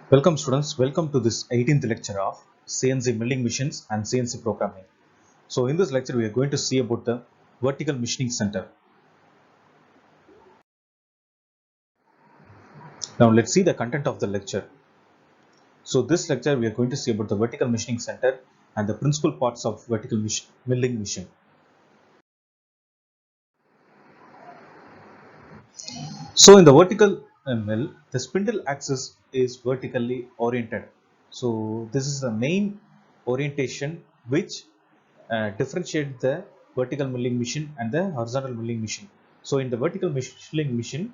Welcome students, welcome to this 18th lecture of CNC milling machines and CNC programming. So in this lecture we are going to see about the vertical machining center. Now let's see the content of the lecture. So this lecture we are going to see about the vertical machining center and the principal parts of vertical milling machine. So in the vertical mill, the spindle axis is vertically oriented. So this is the main orientation which differentiate the vertical milling machine and the horizontal milling machine. So in the vertical milling machine,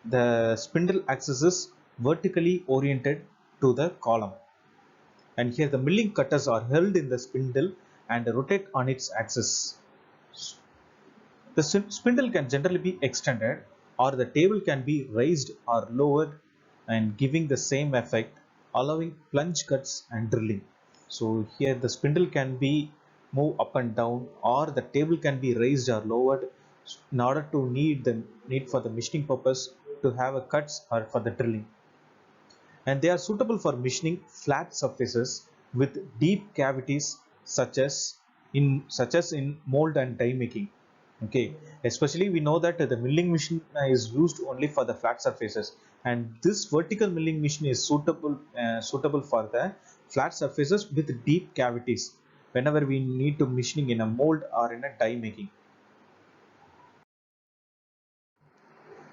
the spindle axis is vertically oriented to the column, and here the milling cutters are held in the spindle and rotate on its axis. The spindle can generally be extended, or the table can be raised or lowered and giving the same effect, allowing plunge cuts and drilling. So here the spindle can be moved up and down, or the table can be raised or lowered in order to need for the machining purpose, to have a cuts or for the drilling. And they are suitable for machining flat surfaces with deep cavities, such as in mold and die making. Okay, especially we know that the milling machine is used only for the flat surfaces, and this vertical milling machine is suitable for the flat surfaces with deep cavities whenever we need to machining in a mold or in a die making.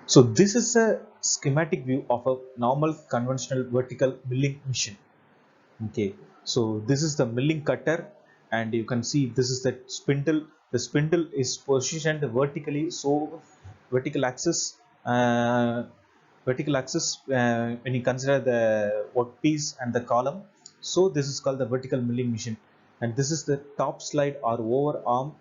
So this is a schematic view of a normal conventional vertical milling machine. Okay, so this is the milling cutter, and you can see this is the spindle. The spindle is positioned vertically, so vertical axis uh, when you consider the workpiece and the column. So this is called the vertical milling machine, and this is the top slide or over arm,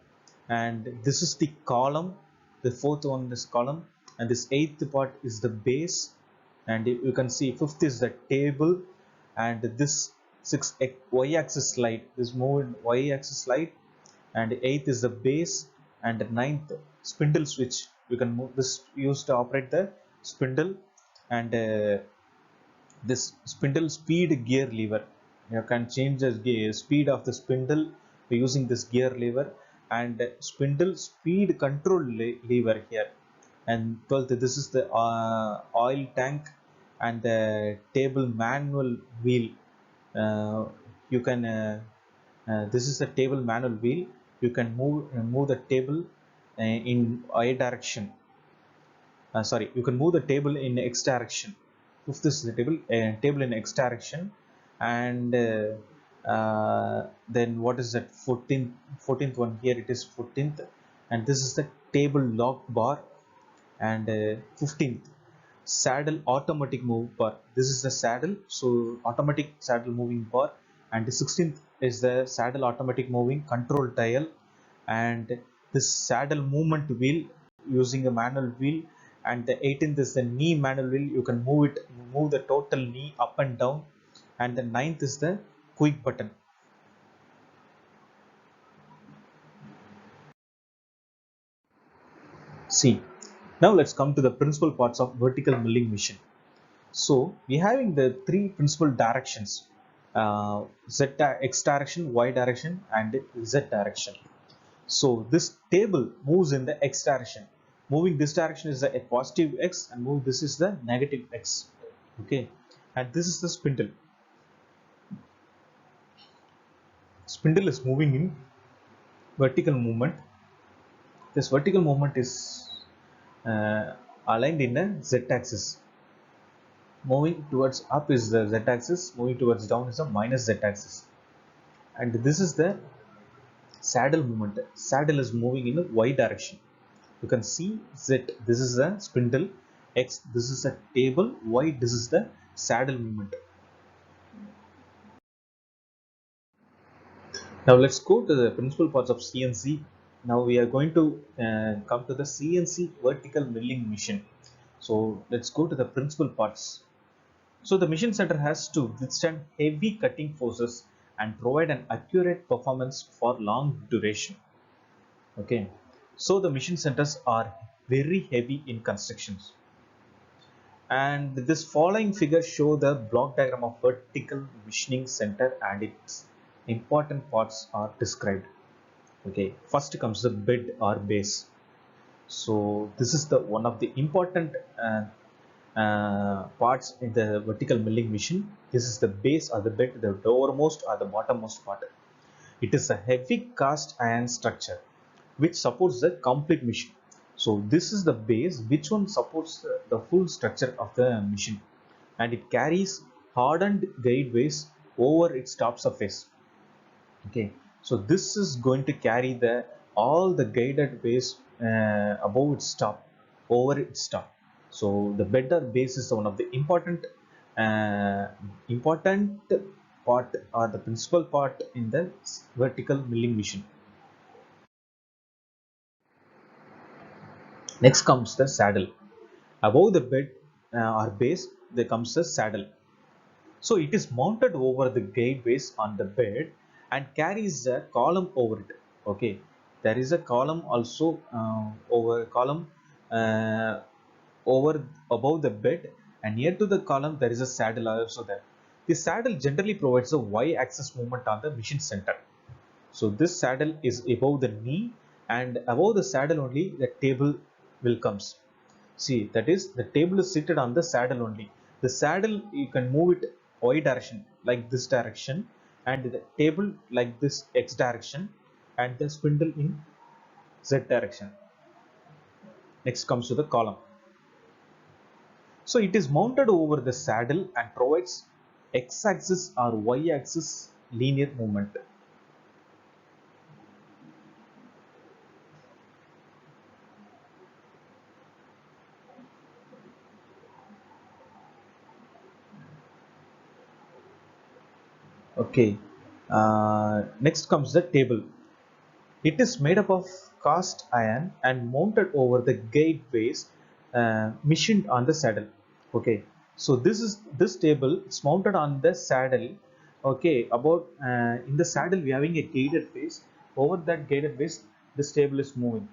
and this is the column. The fourth one is column, and this eighth part is the base, and you can see fifth is the table, and this 6 y-axis slide is moved y-axis slide, and eighth is the base, and ninth spindle switch. You can move this used to operate the spindle, and this spindle speed gear lever. You can change the speed of the spindle by using this gear lever, and spindle speed control lever here. And 12th, this is the oil tank and the table manual wheel. You can This is the table manual wheel. You can move the table in y direction. Sorry, you can move the table in x direction. If this is the table in x direction, and then what is that 14th one? Here it is 14th, and this is the table lock bar, and 15th saddle automatic move bar. This is the saddle, so automatic saddle moving bar, and the 16th is the saddle automatic moving control dial, and this saddle movement wheel using a manual wheel, and the 18th is the knee manual wheel. You can move the total knee up and down, and the ninth is the quick button. See, now let's come to the principal parts of vertical milling machine. So we're having the three principal directions: x direction, y direction, and z direction. So this table moves in the x direction. Moving this direction is the a positive x, and move this is the negative x. Okay, and this is the spindle. Spindle is moving in vertical movement. This vertical movement is aligned in a z axis. Moving towards up is the z axis. Moving towards down is the minus z axis. And this is the saddle movement. Saddle is moving in the y direction. You can see z, this is the spindle, x, this is the table, y, this is the saddle movement. Now let's go to the principal parts of CNC. Now we are going to come to the CNC vertical milling machine. So let's go to the principal parts. So the machine center has to withstand heavy cutting forces and provide an accurate performance for long duration. Okay, so the machine centers are very heavy in constructions. And this following figure show the block diagram of vertical machining center and its important parts are described. Okay, first comes the bed or base. So this is the one of the important parts in the vertical milling machine. This is the base or the bed, the lowermost or the bottommost part. It is a heavy cast iron structure which supports the complete machine. So this is the base which one supports the full structure of the machine, and it carries hardened guideways over its top surface. Okay, so this is going to carry the all the guided ways above its top, over its top. So the better base is one of the important part or the principal part in the vertical milling machine. Next comes the saddle. Above the bed or base, there comes the saddle. So it is mounted over the gateways on the bed and carries a column over it. Okay, there is a column also over column uh, over above the bed, and near to the column there is a saddle also there. The saddle generally provides a y-axis movement on the machine center. So this saddle is above the knee, and above the saddle only the table will comes. See, that is the table is seated on the saddle only. The saddle you can move it y direction like this direction, and the table like this x direction, and the spindle in z direction. Next comes to the column. So it is mounted over the saddle and provides x axis or y axis linear movement. Okay. Next comes the table. It is made up of cast iron and mounted over the gateways machined on the saddle. Okay, so this table is mounted on the saddle. Okay, about in the saddle we having a guided base. Over that guided base, this table is moving,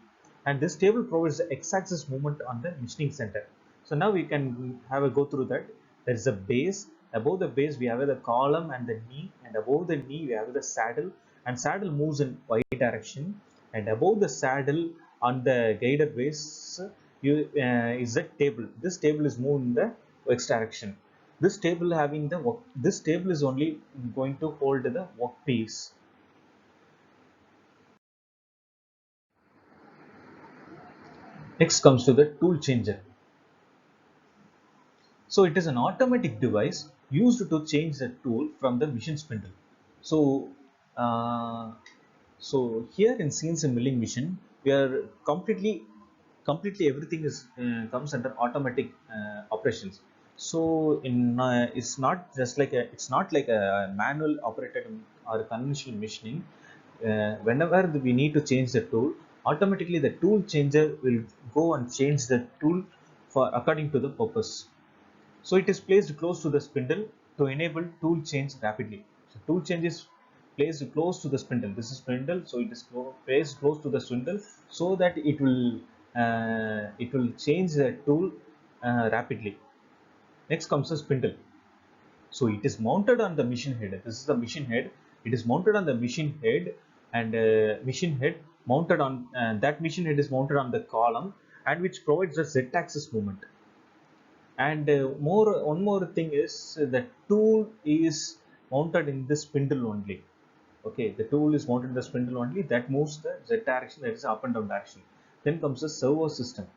and this table provides the x-axis movement on the machining center. So now we can have a go through that. There is a base. Above the base we have the column and the knee, and above the knee we have the saddle, and saddle moves in y direction, and above the saddle on the guided base is a table. This table is moved in the x direction. This table having the work, this table is only going to hold the workpiece. Next comes to the tool changer. So it is an automatic device used to change the tool from the machine spindle. So uh, so here in CNC milling machine, we are completely everything is comes under automatic operations. So in it's not just like a, it's not like a manual operated or conventional machining. Whenever we need to change the tool, automatically the tool changer will go and change the tool for according to the purpose. So it is placed close to the spindle to enable tool change rapidly. So tool change is placed close to the spindle. This is spindle, so it is placed close to the spindle so that it will change the tool rapidly. Next comes the spindle. So it is mounted on the machine head. This is the machine head. It is mounted on the machine head, and machine head mounted on that machine head is mounted on the column, and which provides the z-axis movement. And one more thing is the tool is mounted in the spindle only. Okay, the tool is mounted in the spindle only, that moves the z direction, that is up and down direction. Then comes the servo system.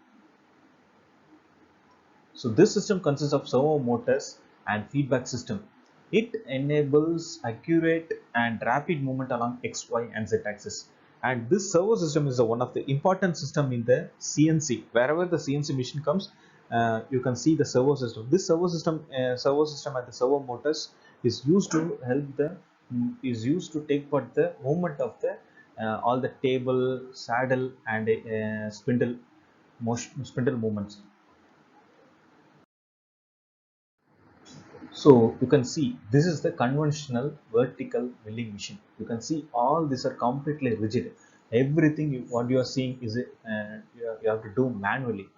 So this system consists of servo motors and feedback system. It enables accurate and rapid movement along x, y, and z axis. And this servo system is one of the important system in the CNC. Wherever the CNC machine comes, you can see the servo system. This servo system and the servo motors is used to help the is used to take part the movement of the all the table, saddle, and spindle movements. So you can see this is the conventional vertical milling machine. You can see all these are completely rigid. Everything what you are seeing is you have to do manually.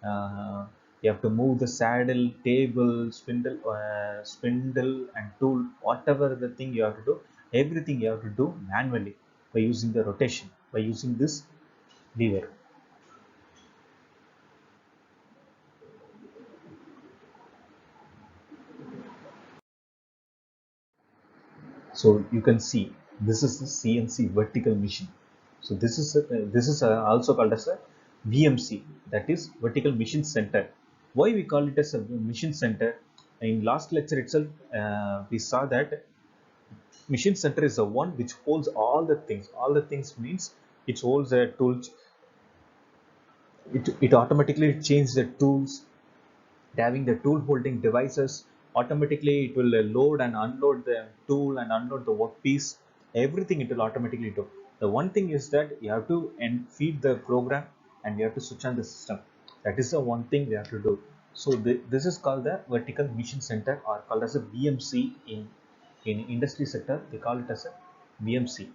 Uh, You have to move the saddle, table, spindle and tool, whatever the thing you have to do, everything you have to do manually by using the rotation, by using this lever. So you can see this is the CNC vertical machine. So this is also called as a VMC, that is vertical machine center. Why we call it as a machine center? In last lecture itself, we saw that machine center is the one which holds all the things. All the things means it holds a tool. It automatically changes the tools, having the tool holding devices. Automatically it will load and unload the tool and unload the workpiece. Everything it will automatically do. The one thing is that you have to feed the program and you have to switch on the system. That is the one thing we have to do. So this is called the vertical mission center, or called as a VMC. In industry sector they call it as a VMC.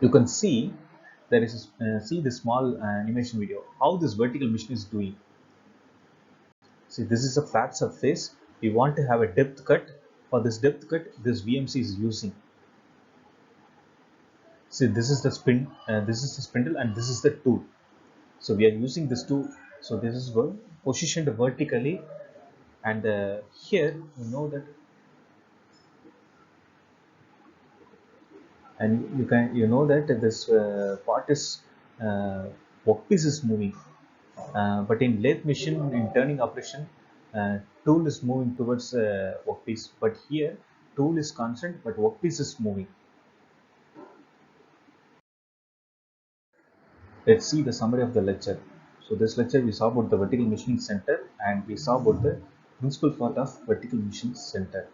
You can see there is see the small animation video how this vertical machine is doing. See, this is a flat surface. We want to have a depth cut. For this depth cut, this VMC is using. See, this is the this is the spindle, and this is the tool. So we are using this tool. So this is positioned vertically, and here you know that, and you know that this part is workpiece is moving. But in lathe machine, in turning operation, tool is moving towards workpiece. But here, tool is constant, but workpiece is moving. Let's see the summary of the lecture. So this lecture we saw about the vertical machining center, and we saw about the principal part of vertical machining center.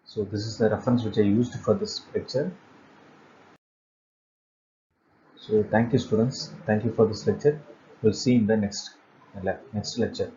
So this is the reference which I used for this lecture. So thank you students. Thank you for this lecture. We'll see in the next lecture.